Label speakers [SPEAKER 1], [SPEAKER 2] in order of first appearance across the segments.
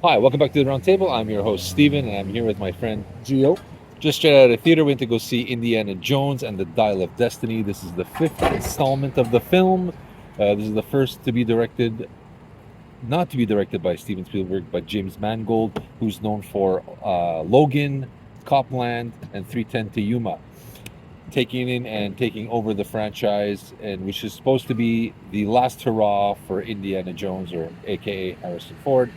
[SPEAKER 1] Hi, welcome back to the Roundtable. I'm your host, Steven, and I'm here with my friend.
[SPEAKER 2] Gio.
[SPEAKER 1] Just straight out of the theater, we went to go see Indiana Jones and the Dial of Destiny. This is the fifth installment of the film. This is the first to be directed, not to be directed by Steven Spielberg, but James Mangold, who's known for Logan, Copland, and 310 to Yuma. Taking in and taking over the franchise, and which is supposed to be the last hurrah for Indiana Jones, or AKA Harrison Ford.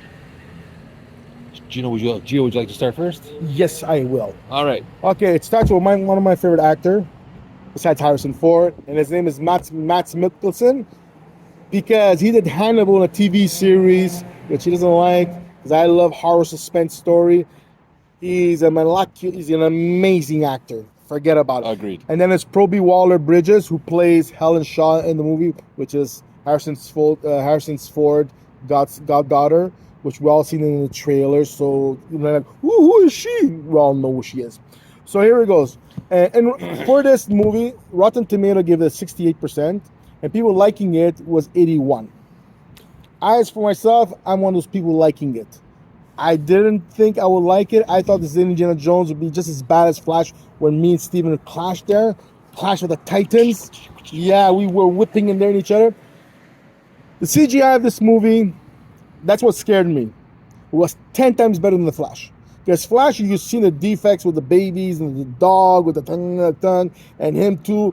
[SPEAKER 1] Gio, would you like to start first?
[SPEAKER 2] Yes, I will.
[SPEAKER 1] All right.
[SPEAKER 2] Okay, it starts with one of my favorite actor, besides Harrison Ford, and his name is Matt Mikkelsen, because he did Hannibal in a TV series, which he doesn't like, because I love horror suspense story. He's an amazing actor. Forget about it.
[SPEAKER 1] Agreed.
[SPEAKER 2] And then it's Proby Waller-Bridges, who plays Helen Shaw in the movie, which is Harrison's Ford goddaughter, which we all seen in the trailer. So, like, who is she? We all know who she is. So here it goes. And for this movie, Rotten Tomato gave it 68%, and people liking it was 81. As for myself, I'm one of those people liking it. I didn't think I would like it. I thought this Indiana Jones would be just as bad as Flash when me and Steven clashed there. Clash with the Titans. Yeah, we were whipping in there in each other. The CGI of this movie, that's what scared me. It was 10 times better than the Flash. Because Flash, you see the defects with the babies and the dog with the tongue, and him too.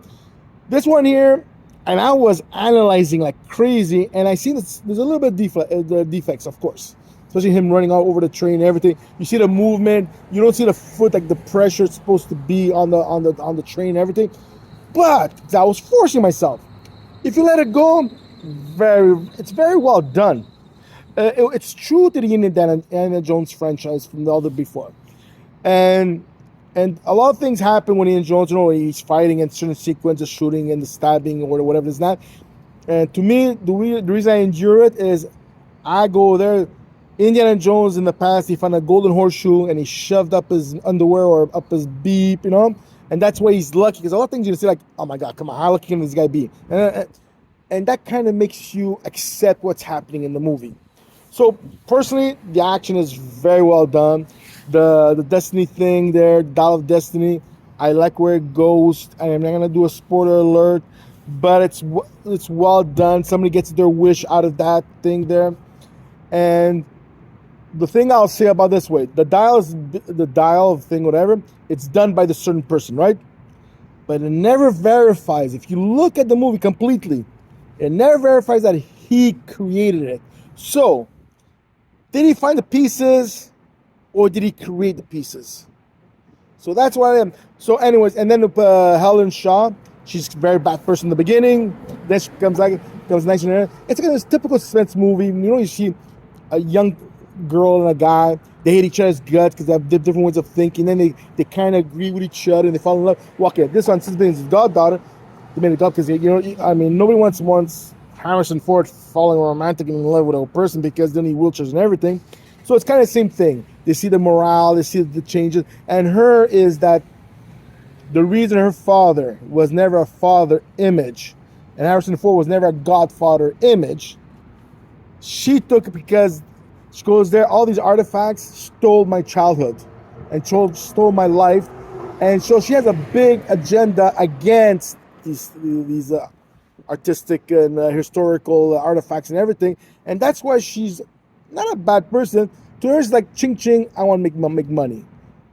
[SPEAKER 2] This one here, and I was analyzing like crazy, and I see there's a little bit of defects, of course. Especially him running all over the train and everything. You see the movement. You don't see the foot, like the pressure it's supposed to be on the train and everything. But I was forcing myself. If you let it go, it's very well done. It's true to the Indiana Jones franchise from the other before, and a lot of things happen when Indiana Jones, he's fighting in certain sequences, shooting and the stabbing or whatever it's not. And to me, the reason I endure it is I go there. Indiana Jones in the past, he found a golden horseshoe and he shoved up his underwear or up his beep, and that's why he's lucky. Because a lot of things you're gonna say like, oh my God, come on, how lucky can this guy be? And that kind of makes you accept what's happening in the movie. So personally, the action is very well done. The Destiny thing there, Dial of Destiny, I like where it goes. I'm not gonna do a spoiler alert, but it's well done. Somebody gets their wish out of that thing there, and the thing I'll say about this way, the dial thing, whatever, it's done by the certain person, right? But it never verifies. If you look at the movie completely, it never verifies that he created it. So, did he find the pieces, or did he create the pieces? So that's why I am. So, anyways, and then Helen Shaw, she's a very bad person in the beginning. Then she comes nice in there. It's like a typical suspense movie. You see a young girl and a guy, they hate each other's guts because they have different ways of thinking. Then they kind of agree with each other and they fall in love. Well, okay, this one, since being his goddaughter, they made it up because nobody wants Harrison Ford falling romantic in love with a person because they need wheelchairs and everything. So it's kind of the same thing. They see the morale, they see the changes, and her is that the reason her father was never a father image, and Harrison Ford was never a godfather image. She took it because she goes there, all these artifacts stole my childhood and stole my life. And so she has a big agenda against these artistic and historical artifacts and everything. And that's why she's not a bad person. To her, it's like, ching ching, I want to make money.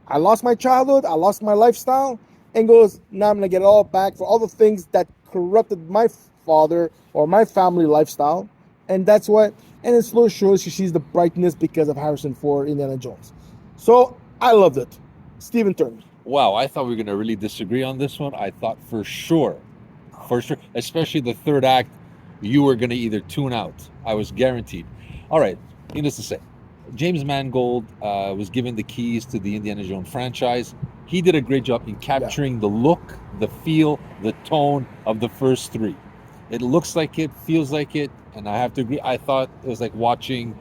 [SPEAKER 2] I lost my childhood, I lost my lifestyle, and goes, now I'm going to get it all back for all the things that corrupted my father or my family lifestyle. And that's what, and it slowly shows she sees the brightness because of Harrison Ford, Indiana Jones. So I loved it. Steven Turner.
[SPEAKER 1] Wow, I thought we were going to really disagree on this one. I thought for sure, especially the third act, you were going to either tune out. I was guaranteed. All right, needless to say, James Mangold was given the keys to the Indiana Jones franchise. He did a great job in capturing the look, the feel, the tone of the first three. It looks like it, feels like it, and I have to agree. I thought it was like watching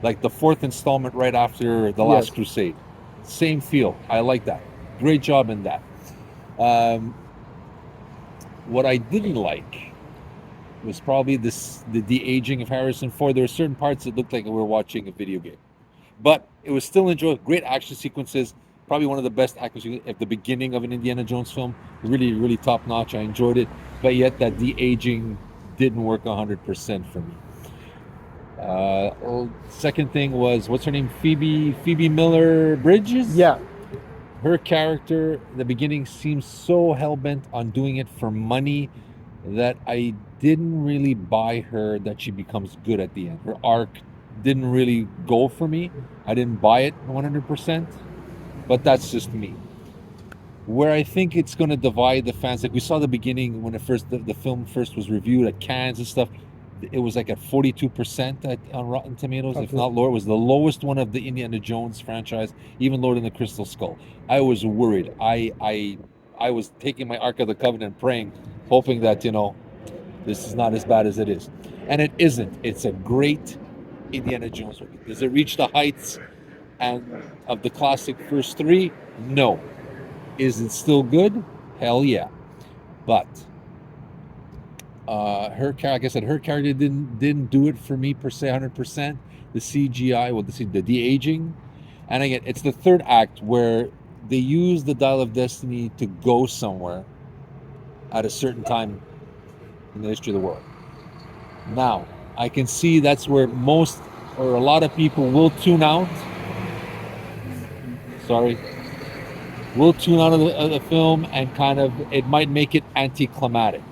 [SPEAKER 1] like the fourth installment right after The Last Crusade. Same feel. I like that. Great job in that. What I didn't like was probably the aging of Harrison Ford. There were certain parts that looked like we were watching a video game. but it was still enjoyable. Great action sequences. Probably one of the best action sequences at the beginning of an Indiana Jones film. Really, really top notch. I enjoyed it, but yet that de-aging didn't work 100% for me. Second thing was, what's her name? Phoebe Miller Bridges.
[SPEAKER 2] Yeah,
[SPEAKER 1] Her character in the beginning seems so hell-bent on doing it for money that I didn't really buy her that she becomes good at the end. Her arc didn't really go for me. I didn't buy it 100%, but that's just me. Where I think it's going to divide the fans, like we saw the beginning when the film first was reviewed at Cannes and stuff, it was like at 42% on Rotten Tomatoes, if not lower. It was the lowest one of the Indiana Jones franchise, even lower than the Crystal Skull. I was worried. I was taking my Ark of the Covenant, praying, hoping that this is not as bad as it is, and it isn't. It's a great Indiana Jones movie. Does it reach the heights and of the classic first three? No. Is it still good? Hell yeah. But her character, like I said, her character didn't do it for me per se 100%. The CGI, the de-aging, and again, it's the third act where they use the Dial of Destiny to go somewhere at a certain time in the history of the world. Now, I can see that's where most or a lot of people will tune out. Sorry. Will tune out of the film, and kind of, it might make it anticlimactic.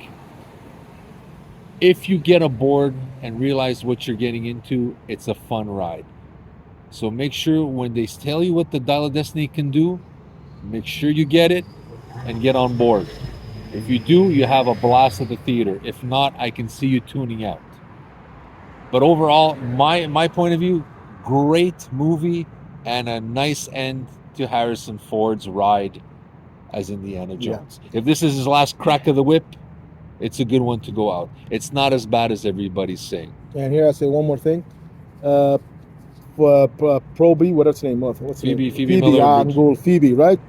[SPEAKER 1] If you get aboard and realize what you're getting into, it's a fun ride. So make sure when they tell you what the Dial of Destiny can do, make sure you get it and get on board. If you do, you have a blast at the theater. If not, I can see you tuning out. But overall, my point of view, great movie and a nice end to Harrison Ford's ride as Indiana Jones. Yeah. If this is his last crack of the whip, it's a good one to go out. It's not as bad as everybody's saying.
[SPEAKER 2] And here I say one more thing. Proby, what's the name? What's
[SPEAKER 1] Phoebe Miller.
[SPEAKER 2] I'm going Phoebe, right?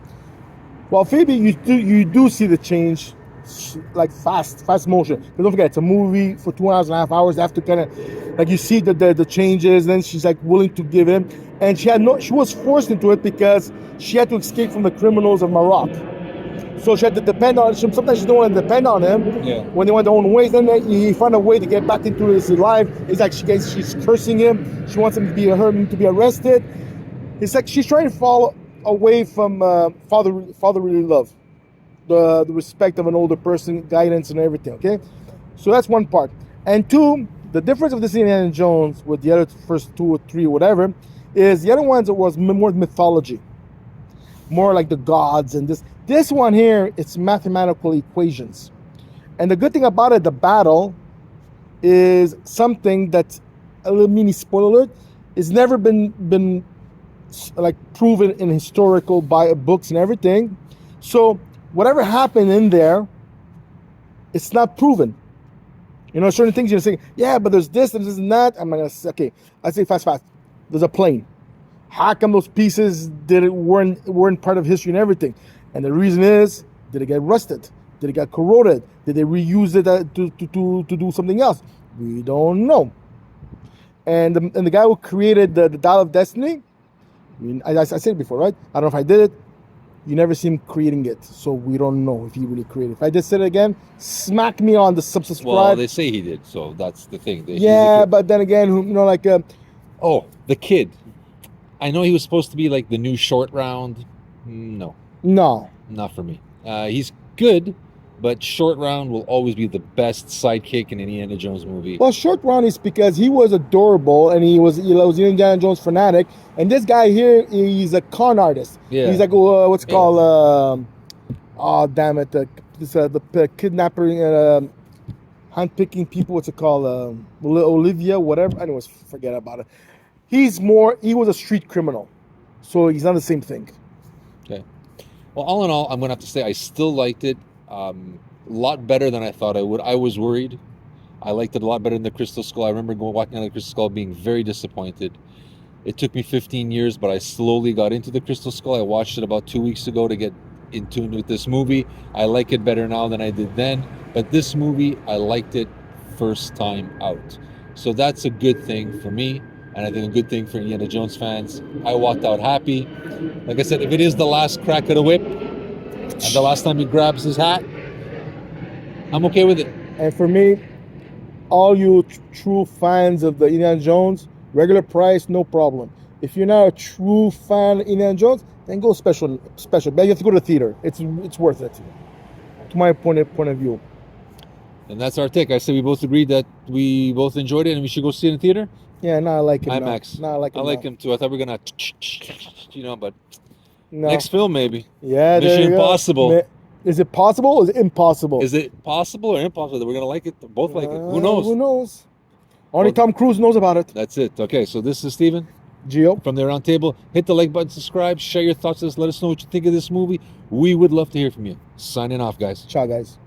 [SPEAKER 2] Well, Phoebe, you do see the change, like fast motion. But don't forget, it's a movie for 2.5 hours. They have to kind of, like, you see the changes. Then she's like willing to give in, and she was forced into it because she had to escape from the criminals of Morocco. So she had to depend on. Sometimes she don't want to depend on him.
[SPEAKER 1] Yeah.
[SPEAKER 2] When they went their own ways, then he found a way to get back into his life. It's like she's cursing him. She wants him to be arrested. It's like she's trying to fall away from fatherly love, the respect of an older person, guidance and everything. Okay, so that's one part. And two, the difference of this Indiana Jones with the other first two or three or whatever is the other ones, it was more mythology, more like the gods, and this one here, it's mathematical equations. And the good thing about it, the battle is something that's a little mini spoiler alert, it's never been like proven in historical books and everything. So whatever happened in there, it's not proven. Certain things you're saying, yeah, but there's this and this and that. I'm gonna say, okay, I say fast. There's a plane. How come those pieces weren't part of history and everything? And the reason is, did it get rusted? Did it get corroded? Did they reuse it to do something else? We don't know. And the guy who created the Dial of Destiny, I said it before, right? I don't know if I did it. You never see him creating it, so we don't know if he really created it. If I just said it again, smack me on the subscribe.
[SPEAKER 1] Well, they say he did, so that's the thing.
[SPEAKER 2] Yeah, but then again, like...
[SPEAKER 1] the kid. I know he was supposed to be like the new Short Round. No, not for me. He's good, but Short Round will always be the best sidekick in an Indiana Jones movie.
[SPEAKER 2] Well, Short Round is because he was adorable and he was an Indiana Jones fanatic, and this guy here, he's a con artist.
[SPEAKER 1] Yeah.
[SPEAKER 2] He's like what's called oh damn it, the kidnapping, hand-picking people. What's it called? Olivia, whatever. Anyways, forget about it. He was a street criminal, so he's not the same thing.
[SPEAKER 1] Okay. Well, all in all, I'm going to have to say I still liked it a lot better than I thought I would. I was worried. I liked it a lot better than the Crystal Skull. I remember walking out of the Crystal Skull being very disappointed. It took me 15 years, but I slowly got into the Crystal Skull. I watched it about 2 weeks ago to get in tune with this movie. I like it better now than I did then. But this movie, I liked it first time out. So that's a good thing for me. and I think a good thing for Indiana Jones fans. I walked out happy. Like I said, if it is the last crack of the whip, and the last time he grabs his hat, I'm okay with it.
[SPEAKER 2] And for me, all you true fans of the Indiana Jones, regular price, no problem. If you're not a true fan of Indiana Jones, then go special. But you have to go to the theater. It's worth it. To my point of view.
[SPEAKER 1] And that's our take. I said we both agreed that we both enjoyed it and we should go see it in the theater.
[SPEAKER 2] Yeah, no, I like him.
[SPEAKER 1] IMAX.
[SPEAKER 2] No, I like him.
[SPEAKER 1] I like him too. I thought we were gonna, but
[SPEAKER 2] No.
[SPEAKER 1] next film maybe.
[SPEAKER 2] Yeah, there
[SPEAKER 1] Mission
[SPEAKER 2] you go.
[SPEAKER 1] Impossible.
[SPEAKER 2] Is it possible or is it impossible?
[SPEAKER 1] Is it possible or impossible that we're gonna like it? Both like it. Who knows?
[SPEAKER 2] Who knows? Only Tom Cruise knows about it.
[SPEAKER 1] That's it. Okay, so this is Steven
[SPEAKER 2] Gio.
[SPEAKER 1] from the Roundtable. Hit the like button, subscribe, share your thoughts with us. Let us know what you think of this movie. We would love to hear from you. Signing off, guys.
[SPEAKER 2] Ciao, guys.